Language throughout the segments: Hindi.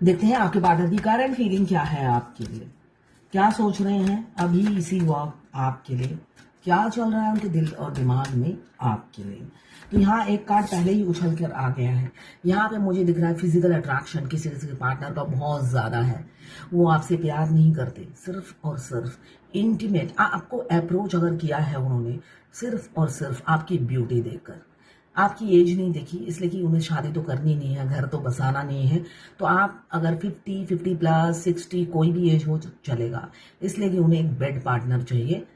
देखते हैं आपके पार्टनर की करंट फीलिंग क्या है आपके लिए, क्या सोच रहे हैं अभी इसी वक्त आपके लिए, क्या चल रहा है उनके दिल और दिमाग में आपके लिए। तो यहाँ एक कार्ड पहले ही उछल कर आ गया है। यहाँ पे मुझे दिख रहा है फिजिकल अट्रैक्शन किसी किसी के पार्टनर का बहुत ज़्यादा है। वो आपसे प्यार नहीं करते, सिर्फ और सिर्फ इंटीमेट आपको अप्रोच अगर किया है उन्होंने सिर्फ और सिर्फ आपकी ब्यूटी देखकर। आपकी एज नहीं देखी इसलिए कि उन्हें शादी तो करनी नहीं है, घर तो बसाना नहीं है। तो आप अगर 50 प्लस 60 कोई भी एज हो चलेगा, इसलिए कि उन्हें एक बेड पार्टनर चाहिए,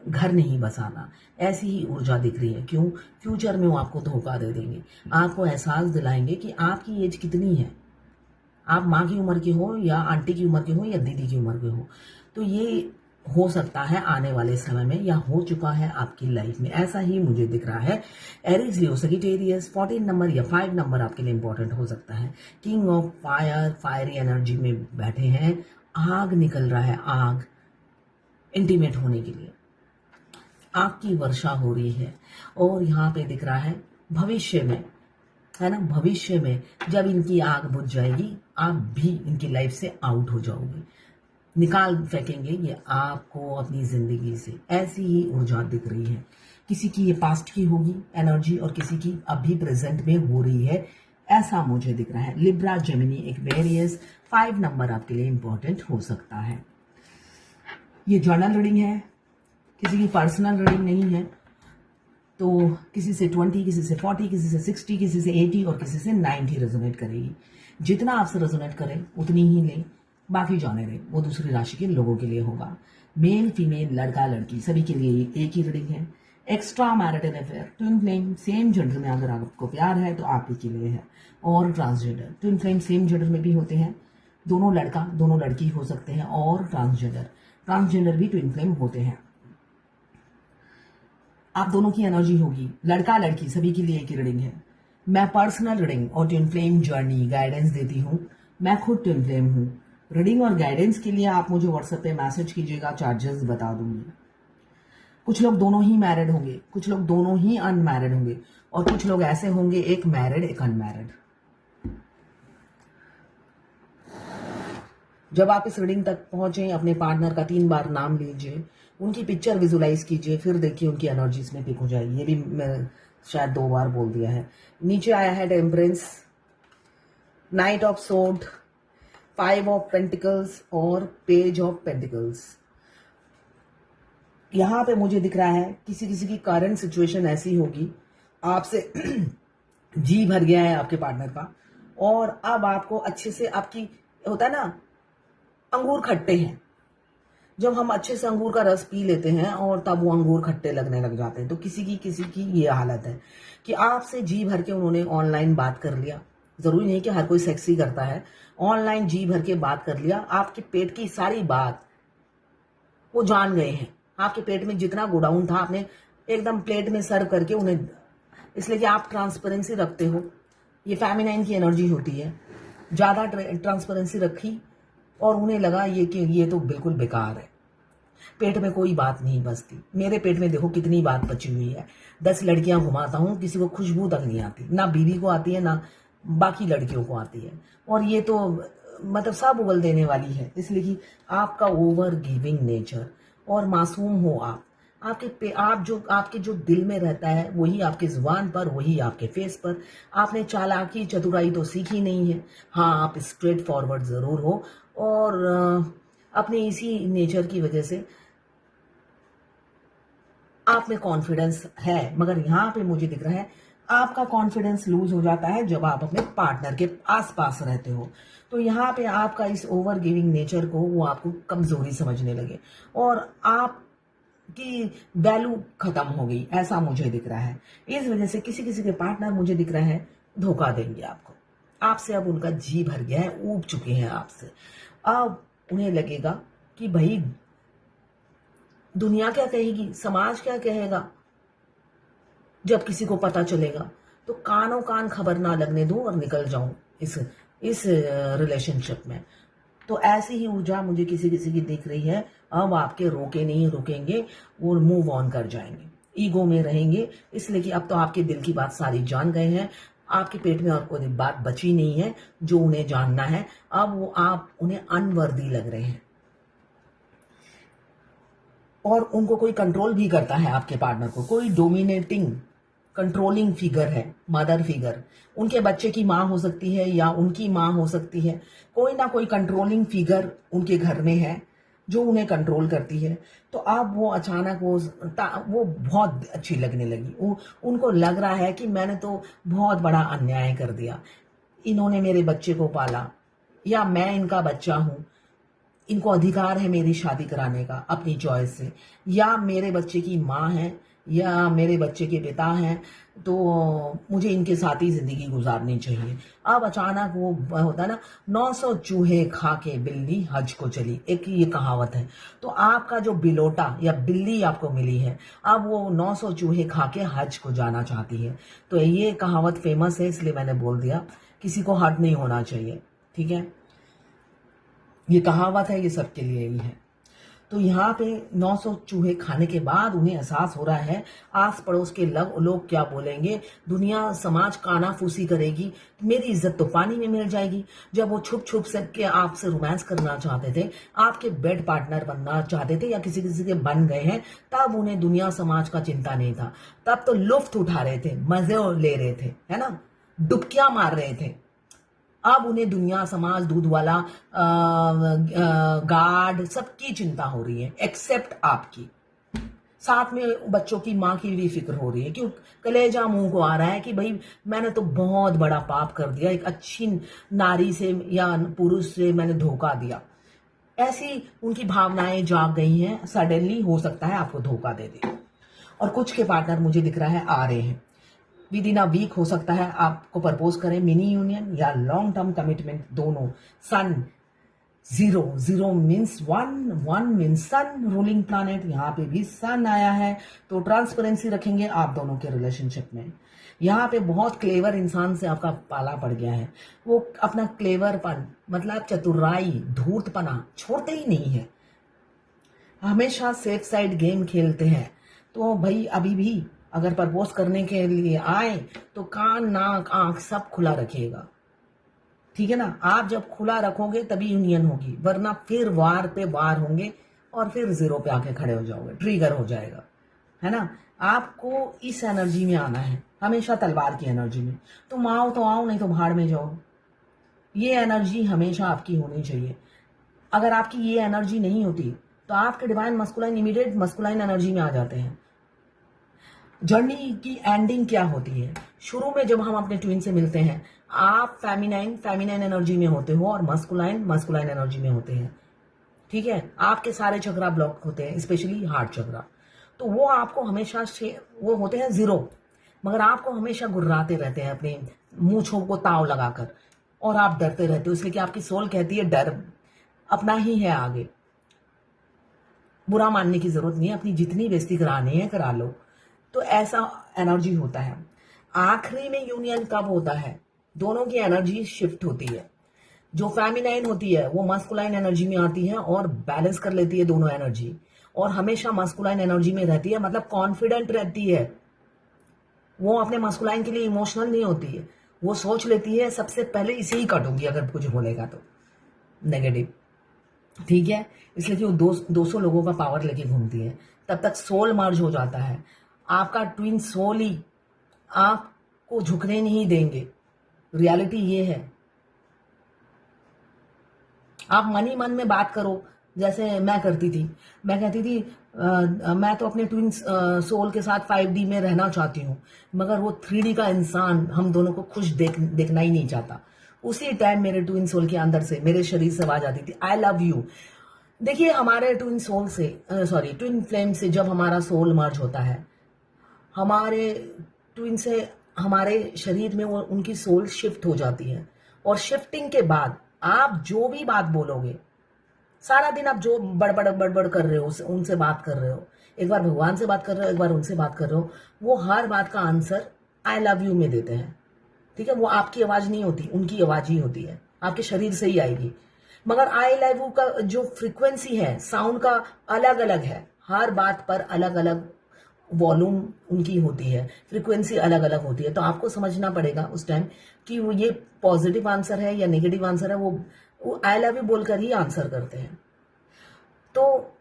घर नहीं बसाना। ऐसी ही ऊर्जा दिख रही है। क्यों? फ्यूचर में वो आपको धोखा दे देंगे, आपको एहसास दिलाएंगे कि आपकी एज कितनी है, आप माँ की उम्र के हो या आंटी की उम्र के हो या दीदी की उम्र के हो। तो ये हो सकता है आने वाले समय में या हो चुका है आपकी लाइफ में, ऐसा ही मुझे दिख रहा है। एरीज लियो सजिटेरियस 14 नंबर या 5 नंबर आपके लिए इंपॉर्टेंट हो सकता है। King of fire, fiery energy में बैठे हैं, आग निकल रहा है, आग इंटीमेट होने के लिए आपकी वर्षा हो रही है। और यहाँ पे दिख रहा है भविष्य में, है ना, भविष्य में जब इनकी आग बुझ जाएगी आप भी इनकी लाइफ से आउट हो जाओगे, निकाल फेंकेंगे ये आपको अपनी जिंदगी से। ऐसी ही ऊर्जा दिख रही है। किसी की ये पास्ट की होगी एनर्जी और किसी की अभी प्रेजेंट में हो रही है, ऐसा मुझे दिख रहा है। लिब्रा, जेमिनी, एक्वेरियस 5 नंबर आपके लिए इंपॉर्टेंट हो सकता है। ये जर्नल रीडिंग है, किसी की पर्सनल रीडिंग नहीं है। तो किसी से 20, किसी से 40, किसी से 60, किसी से 80 और किसी से 90 रेजोनेट करेगी। जितना आपसे रेजोनेट करे उतनी ही लें, बाकी जाने दें, वो दूसरी राशि के लोगों के लिए होगा। मेल, फीमेल, लड़का, लड़की सभी के लिए एक ही रीडिंग है। Extra marital affair, twin flame, same gender में अगर आपको प्यार है तो आप ही के लिए है। और transgender, twin flame same gender में भी होते हैं, दोनों लड़का दोनों लड़की हो सकते हैं। और ट्रांसजेंडर भी ट्विन फ्लेम होते हैं। आप दोनों की एनर्जी होगी, लड़का लड़की सभी के लिए एक ही रीडिंग है। मैं पर्सनल रीडिंग और ट्विन फ्लेम जर्नी गाइडेंस देती हूँ, मैं खुद ट्विन फ्लेम हूँ। रीडिंग और गाइडेंस के लिए आप मुझे व्हाट्सएप पे मैसेज कीजिएगा, चार्जेस बता दूंगी। कुछ लोग दोनों ही मैरिड होंगे, कुछ लोग दोनों ही अनमैरिड होंगे और कुछ लोग ऐसे होंगे एक मैरिड एक अनमैरिड। जब आप इस रीडिंग तक पहुंचे अपने पार्टनर का 3 बार नाम लीजिए, उनकी पिक्चर विजुलाइज कीजिए, फिर देखिए उनकी एनर्जी इसमें पिक हो जाएगी। ये भी मैं शायद 2 बार बोल दिया है। नीचे आया है temperance, night of sword, 5 of pentacles और पेज ऑफ पेंटिकल्स। यहाँ पे मुझे दिख रहा है किसी किसी की करंट सिचुएशन ऐसी होगी, आपसे जी भर गया है आपके पार्टनर का और अब आपको अच्छे से आपकी होता है ना, अंगूर खट्टे हैं। जब हम अच्छे से अंगूर का रस पी लेते हैं और तब वो अंगूर खट्टे लगने लग जाते हैं। तो किसी की ये हालत है कि आपसे जी भर के उन्होंने ऑनलाइन बात कर लिया। जरूरी नहीं कि हर कोई सेक्सी करता है, ऑनलाइन जी भर के बात कर लिया, आपके पेट की सारी बात वो जान गए हैं। आपके पेट में जितना गोडाउन था आपने एकदम प्लेट में सर्व करके उन्हें, इसलिए कि आप ट्रांसपेरेंसी रखते हो, ये फेमिनाइन की एनर्जी होती है। ज्यादा ट्रांसपेरेंसी रखी और उन्हें लगा ये कि ये तो बिल्कुल बेकार है, पेट में कोई बात नहीं बचती। मेरे पेट में देखो कितनी बात बची हुई है, 10 लड़कियां घुमाता हूं, किसी को खुशबू तक नहीं आती, ना बीवी को आती है ना बाकी लड़कियों को आती है। और ये तो मतलब सब उगल देने वाली है, इसलिए कि आपका ओवर गिविंग नेचर और मासूम हो आपके जो दिल में रहता है वही आपके जुबान पर, वही आपके फेस पर। आपने चालाकी चतुराई तो सीखी नहीं है। हाँ, आप स्ट्रेट फॉरवर्ड जरूर हो और अपने इसी नेचर की वजह से आप में कॉन्फिडेंस है, मगर यहाँ पे मुझे दिख रहा है आपका कॉन्फिडेंस लूज हो जाता है जब आप अपने पार्टनर के आसपास रहते हो। तो यहाँ पे आपका इस ओवर गिविंग नेचर को वो आपको कमजोरी समझने लगे और आपकी वैल्यू खत्म हो गई, ऐसा मुझे दिख रहा है। इस वजह से किसी किसी के पार्टनर मुझे दिख रहा है धोखा देंगे आपको, आपसे अब उनका जी भर गया है, ऊब चुके हैं आपसे। अब उन्हें लगेगा कि भाई दुनिया क्या कहेगी, समाज क्या कहेगा जब किसी को पता चलेगा। तो कानों कान खबर ना लगने दूं और निकल जाऊं इस रिलेशनशिप में। तो ऐसी ही ऊर्जा मुझे किसी किसी की दिख रही है। अब आपके रोके नहीं रुकेंगे, वो मूव ऑन कर जाएंगे, ईगो में रहेंगे, इसलिए कि अब तो आपके दिल की बात सारी जान गए हैं। आपके पेट में और कोई बात बची नहीं है जो उन्हें जानना है। अब वो आप उन्हें अनवर्दी लग रहे हैं और उनको कोई कंट्रोल भी करता है, आपके पार्टनर को कोई डोमिनेटिंग कंट्रोलिंग फिगर है, मदर फिगर। उनके बच्चे की माँ हो सकती है या उनकी माँ हो सकती है, कोई ना कोई कंट्रोलिंग फिगर उनके घर में है जो उन्हें कंट्रोल करती है। तो अब वो अचानक वो बहुत अच्छी लगने लगी। उनको लग रहा है कि मैंने तो बहुत बड़ा अन्याय कर दिया, इन्होंने मेरे बच्चे को पाला या मैं इनका बच्चा हूं, इनको अधिकार है मेरी शादी कराने का अपनी चॉइस से, या मेरे बच्चे की माँ है या मेरे बच्चे के पिता हैं, तो मुझे इनके साथ ही जिंदगी गुजारनी चाहिए। अब अचानक वो होता है ना, 900 चूहे खा के बिल्ली हज को चली, एक ये कहावत है। तो आपका जो बिलोटा या बिल्ली आपको मिली है, अब वो 900 चूहे खा के हज को जाना चाहती है। तो ये कहावत फेमस है, इसलिए मैंने बोल दिया, किसी को हर्ट नहीं होना चाहिए, ठीक है। ये कहावत है, ये सबके लिए ही है। तो यहाँ पे 900 चूहे खाने के बाद उन्हें एहसास हो रहा है आस पड़ोस के लोग क्या बोलेंगे, दुनिया समाज कानाफूसी करेगी, मेरी इज्जत तो पानी में मिल जाएगी। जब वो छुप छुप से के आपसे रोमांस करना चाहते थे, आपके बेड पार्टनर बनना चाहते थे या किसी किसी के बन गए हैं, तब उन्हें दुनिया समाज का चिंता नहीं था। तब तो लुफ्त उठा रहे थे, मजे ले रहे थे, है ना, डुबकियां मार रहे थे। अब उन्हें दुनिया समाज दूध वाला गार्ड सबकी चिंता हो रही है एक्सेप्ट आपकी। साथ में बच्चों की माँ की भी फिक्र हो रही है, क्यों कलेजा मुंह को आ रहा है कि भाई मैंने तो बहुत बड़ा पाप कर दिया, एक अच्छी नारी से या पुरुष से मैंने धोखा दिया। ऐसी उनकी भावनाएं जाग गई हैं, सडनली हो सकता है आपको धोखा दे दे। और कुछ के पार्टनर मुझे दिख रहा है आ रहे हैं विद इन अ वीक, हो सकता है आपको प्रपोज करें, मिनी यूनियन या लॉन्ग टर्म कमिटमेंट दोनों। सन 0 मीन्स 1 मीन्स सन, रूलिंग प्लैनेट, यहाँ पे भी सन आया है। तो ट्रांसपेरेंसी रखेंगे आप दोनों के रिलेशनशिप में। यहाँ पे बहुत क्लेवर इंसान से आपका पाला पड़ गया है, वो अपना क्लेवरपन मतलब चतुराई धूर्तपना छोड़ते ही नहीं है, हमेशा सेफ साइड गेम खेलते हैं। तो भाई अभी भी अगर प्रपोज करने के लिए आए तो कान नाक आंख सब खुला रखिएगा, ठीक है ना। आप जब खुला रखोगे तभी यूनियन होगी, वरना फिर वार पे वार होंगे और फिर 0 पे आके खड़े हो जाओगे, ट्रिगर हो जाएगा, है ना। आपको इस एनर्जी में आना है, हमेशा तलवार की एनर्जी में। तुम आओ तो आओ, नहीं तो भाड़ में जाओ, ये एनर्जी हमेशा आपकी होनी चाहिए। अगर आपकी ये एनर्जी नहीं होती तो आपके divine masculine immediate masculine energy में आ जाते हैं। जर्नी की एंडिंग क्या होती है, शुरू में जब हम अपने ट्विन से मिलते हैं, आप फेमिनाइन एनर्जी में होते हो और मस्कुलाइन एनर्जी में होते हैं, ठीक है। आपके सारे चक्रा ब्लॉक होते हैं, स्पेशली हार्ट चक्रा। तो वो आपको हमेशा वो होते हैं 0, मगर आपको हमेशा गुर्राते रहते हैं अपने मूंछों को ताव लगाकर, और आप डरते रहते हो, इसलिए कि आपकी सोल कहती है डर अपना ही है आगे। बुरा मानने की जरूरत नहीं है, अपनी जितनी बेइज्जती करानी है करा लो। तो ऐसा एनर्जी होता है। आखिरी में यूनियन कब होता है, दोनों की एनर्जी शिफ्ट होती है। जो फेमिनाइन होती है वो मस्कुलाइन एनर्जी में आती है और बैलेंस कर लेती है दोनों एनर्जी, और हमेशा मस्कुलाइन एनर्जी में रहती है, मतलब कॉन्फिडेंट रहती है। वो अपने मस्कुलाइन के लिए इमोशनल नहीं होती है, वो सोच लेती है सबसे पहले इसे ही काटूंगी अगर कुछ बोलेगा तो नेगेटिव, ठीक है। इसलिए कि वो 200 लोगों का पावर लेके घूमती है। तब तक सोल मर्ज हो जाता है, आपका ट्विन सोल ही आपको झुकने नहीं देंगे। रियलिटी ये है, आप मन ही मन में बात करो, जैसे मैं करती थी। मैं कहती थी मैं तो अपने ट्विन सोल के साथ 5D में रहना चाहती हूँ, मगर वो 3D का इंसान हम दोनों को खुश देखना ही नहीं चाहता। उसी टाइम मेरे ट्विन सोल के अंदर से, मेरे शरीर से आवाज आती थी, आई लव यू। देखिए हमारे ट्विन सोल से ट्विन फ्लेम से जब हमारा सोल मर्ज होता है, हमारे ट्विन से हमारे शरीर में वो उनकी सोल शिफ्ट हो जाती है, और शिफ्टिंग के बाद आप जो भी बात बोलोगे, सारा दिन आप जो बड़बड़ कर रहे हो, उनसे बात कर रहे हो, एक बार भगवान से बात कर रहे हो, एक बार उनसे बात कर रहे हो, वो हर बात का आंसर आई लव यू में देते हैं, ठीक है। वो आपकी आवाज नहीं होती, उनकी आवाज ही होती है, आपके शरीर से ही आएगी। मगर आई लव यू का जो फ्रीक्वेंसी है साउंड का अलग अलग है, हर बात पर अलग अलग वॉल्यूम उनकी होती है, फ्रीक्वेंसी अलग अलग होती है। तो आपको समझना पड़ेगा उस टाइम कि वो ये पॉजिटिव आंसर है या नेगेटिव आंसर है। वो आई लव यू बोलकर ही आंसर करते हैं। तो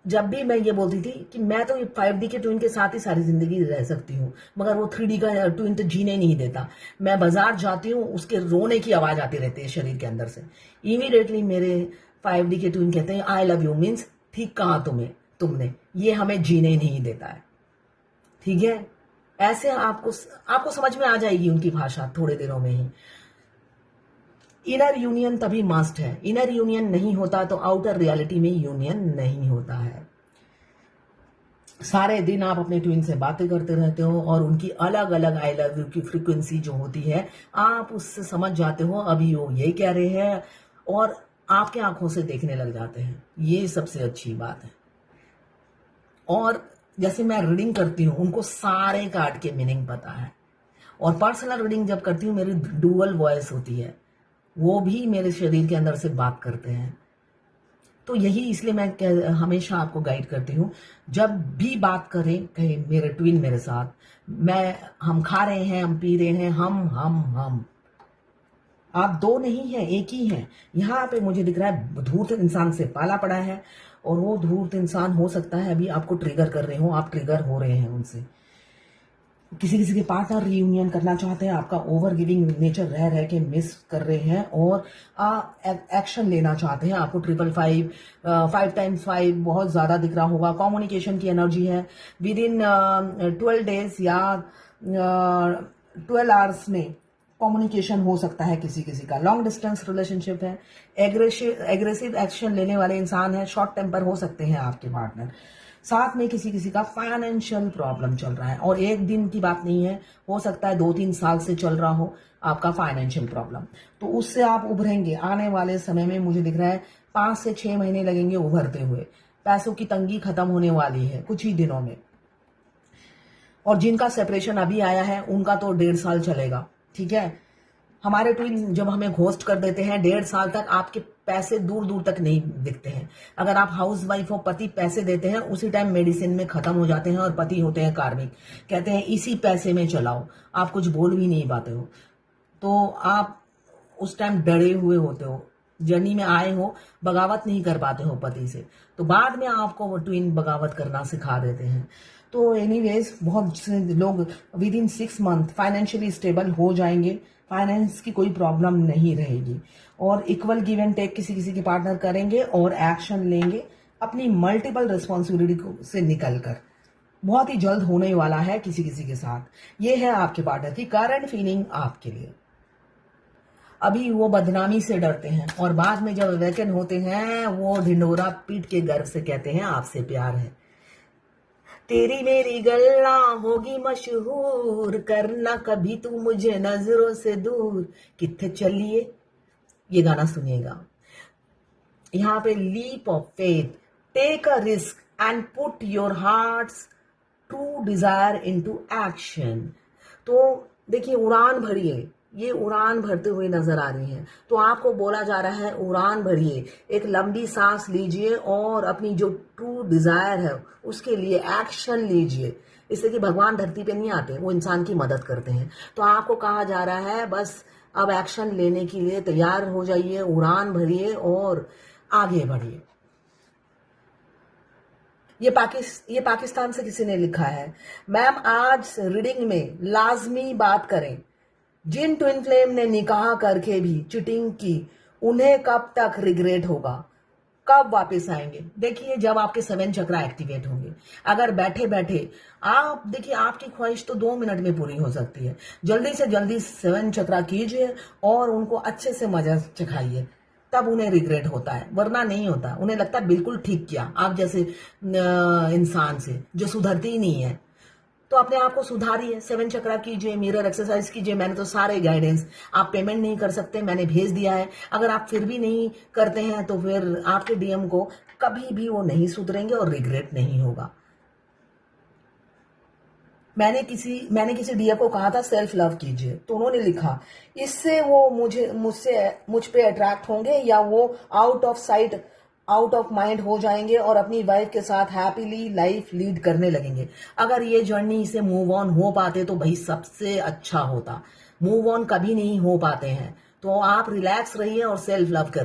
जब भी मैं ये बोलती थी कि मैं तो 5D के ट्विन के साथ ही सारी जिंदगी रह सकती हूँ, मगर वो 3D का ट्विन तो जीने नहीं देता। मैं बाजार जाती हूँ, उसके रोने की आवाज आती रहती है शरीर के अंदर से। इमीडिएटली मेरे 5D के ट्विन कहते हैं आई लव यू मीन्स ठीक कहा तुमने, ये हमें जीने नहीं देता है। ठीक है, ऐसे आपको समझ में आ जाएगी उनकी भाषा थोड़े दिनों में ही। इनर यूनियन तभी मस्ट है, इनर यूनियन नहीं होता तो आउटर रियलिटी में यूनियन नहीं होता है। सारे दिन आप अपने ट्विन से बातें करते रहते हो और उनकी अलग अलग आई लव यू की फ्रीक्वेंसी जो होती है आप उससे समझ जाते हो अभी वो ये कह रहे हैं, और आपके आंखों से देखने लग जाते हैं। ये सबसे अच्छी बात है। और जैसे मैं रीडिंग करती हूँ, उनको सारे कार्ड के मीनिंग पता है। और पर्सनल रीडिंग जब करती हूँ, मेरी डुअल वॉइस होती है, वो भी मेरे शरीर के अंदर से बात करते हैं। तो यही इसलिए मैं हमेशा आपको गाइड करती हूँ, जब भी बात करें कहे मेरे ट्विन मेरे साथ, हम खा रहे हैं, हम पी रहे हैं, हम आप दो नहीं हैं, एक ही हैं। यहाँ पे मुझे दिख रहा है धूर्त इंसान से पाला पड़ा है, और वो धूर्त इंसान हो सकता है अभी आपको ट्रिगर कर रहे हो, आप ट्रिगर हो रहे हैं उनसे। किसी किसी के पार्टनर रियूनियन करना चाहते हैं, आपका ओवर गिविंग नेचर रह रह के मिस कर रहे हैं और एक्शन लेना चाहते हैं। आपको 555 5x5 बहुत ज्यादा दिख रहा होगा। कम्युनिकेशन की एनर्जी है। विद इन 12 डेज या 12 आवर्स में कम्युनिकेशन हो सकता है किसी किसी का। लॉन्ग डिस्टेंस रिलेशनशिप है। एग्रेसिव एक्शन लेने वाले इंसान है। शॉर्ट टेम्पर हो सकते हैं आपके पार्टनर। साथ में किसी किसी का फाइनेंशियल प्रॉब्लम चल रहा है, और एक दिन की बात नहीं है, हो सकता है 2-3 साल से चल रहा हो आपका फाइनेंशियल प्रॉब्लम। तो उससे आप उभरेंगे आने वाले समय में। मुझे दिख रहा है 5 से 6 महीने लगेंगे उभरते हुए। पैसों की तंगी खत्म होने वाली है कुछ ही दिनों में। और जिनका सेपरेशन अभी आया है उनका तो 1.5 साल चलेगा। ठीक है, हमारे ट्विन जब हमें घोस्ट कर देते हैं 1.5 साल तक आपके पैसे दूर दूर तक नहीं दिखते हैं। अगर आप हाउस वाइफ हो, पति पैसे देते हैं, उसी टाइम मेडिसिन में खत्म हो जाते हैं, और पति होते हैं कार्मिक, कहते हैं इसी पैसे में चलाओ। आप कुछ बोल भी नहीं पाते हो, तो आप उस टाइम डरे हुए होते हो, जर्नी में आए हो, बगावत नहीं कर पाते हो पति से, तो बाद में आपको वो ट्विन बगावत करना सिखा देते हैं। तो एनीवेज बहुत से लोग with in 6 month financially stable हो जाएंगे। फाइनेंस की कोई प्रॉब्लम नहीं रहेगी, और इक्वल गिव एंड टेक किसी किसी के पार्टनर करेंगे और एक्शन लेंगे अपनी मल्टीपल रिस्पॉन्सिबिलिटी से निकलकर। बहुत ही जल्द होने वाला है किसी किसी के साथ। ये है आपके पार्टनर की करंट फीलिंग आपके लिए। अभी वो बदनामी से डरते हैं, और बाद में जब अवेकन होते हैं वो ढिंडोरा पीट के गर्व से कहते हैं आपसे प्यार है। तेरी मेरी गल्ला होगी मशहूर, करना कभी तू मुझे नजरों से दूर, कित्थे चलिए। ये गाना सुनिएगा। यहाँ पे leap of faith, take a risk and put your heart's true desire into action. तो देखिए, उड़ान भरिए, ये उड़ान भरते हुए नजर आ रही हैं। तो आपको बोला जा रहा है उड़ान भरिए, एक लंबी सांस लीजिए और अपनी जो ट्रू डिजायर है उसके लिए एक्शन लीजिए। इससे कि भगवान धरती पे नहीं आते, वो इंसान की मदद करते हैं। तो आपको कहा जा रहा है बस अब एक्शन लेने के लिए तैयार हो जाइए, उड़ान भरिए और आगे बढ़िए। ये पाकिस्तान से किसी ने लिखा है, मैम आज रीडिंग में लाजमी बात करें, जिन ट्विन फ्लेम ने निकाह करके भी चीटिंग की उन्हें कब तक रिग्रेट होगा, कब वापस आएंगे। देखिए, जब आपके 7 चक्रा एक्टिवेट होंगे। अगर बैठे बैठे आप देखिए, आपकी ख्वाहिश तो 2 मिनट में पूरी हो सकती है। जल्दी से जल्दी 7 चक्रा कीजिए और उनको अच्छे से मजा चखाइए, तब उन्हें रिग्रेट होता है, वरना नहीं होता। उन्हें लगता है बिल्कुल ठीक किया आप जैसे इंसान से जो सुधरती ही नहीं है। तो अपने आप को सुधारिए, 7 चक्रा कीजिए, मिरर एक्सरसाइज कीजिए। मैंने तो सारे गाइडेंस, आप पेमेंट नहीं कर सकते, मैंने भेज दिया है। अगर आप फिर भी नहीं करते हैं तो फिर आपके डीएम को कभी भी वो नहीं सुधरेंगे और रिग्रेट नहीं होगा। मैंने किसी डीएम को कहा था सेल्फ लव कीजिए, तो उन्होंने लिखा इससे वो मुझ पे अट्रैक्ट होंगे या वो out of sight out of mind हो जाएंगे और अपनी वाइफ के साथ हैप्पीली लाइफ लीड करने लगेंगे। अगर ये जर्नी से मूव ऑन हो पाते तो भाई सबसे अच्छा होता। मूव ऑन कभी नहीं हो पाते हैं, तो आप रिलैक्स रहिए और सेल्फ लव करिए।